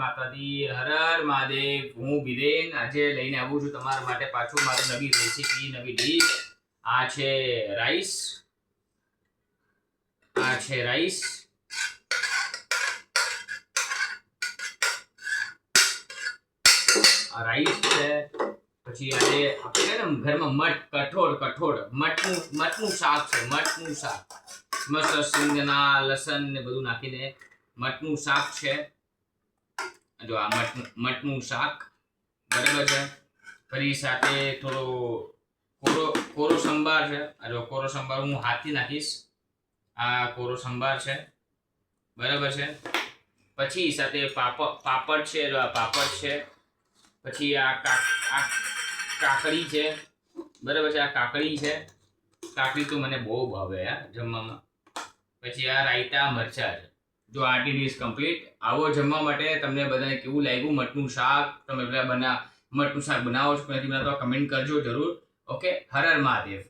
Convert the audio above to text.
માતાજી, હર હર મહાદેવ. હું બિરેન આજે લઈને આવું છું તમારા માટે પાછું મારી નવી રેસીપી, નવી ડીશ. આ છે રાઈસ. આ છે રાઈસ. આ રાઈસ છે. પછી આજે આપણે ને ઘરમાં મઠનું શાક છે. મઠનું શાક મસ્ત સિંગના લસણ ને બધું નાખીને મઠનું શાક છે. જો આ મઠનું શાક બરાબર છે. ફરી સાથે થોડો કોરો સંભાર છે. જો કોરો સંભાર હું હાથથી નાખીશ. આ કોરો સંભાર છે બરાબર છે. પછી સાથે પાપડ છે. જો આ પાપડ છે. પછી આ કાકડી છે બરાબર છે. આ કાકડી છે. કાકડી તો મને બહુ ભાવે જમવામાં. પછી આ રાયતા મરચાં છે. જો આટલી ડીશ કમ્પ્લીટ. આવો જમવા માટે તમને બધાને કેવું લાગ્યું મઠનું શાક? તમે મઠનું શાક બનાવો છો કે નથી બનાવતા કમેન્ટ કરજો જરૂર. ઓકે, હર હર મહાદેવ.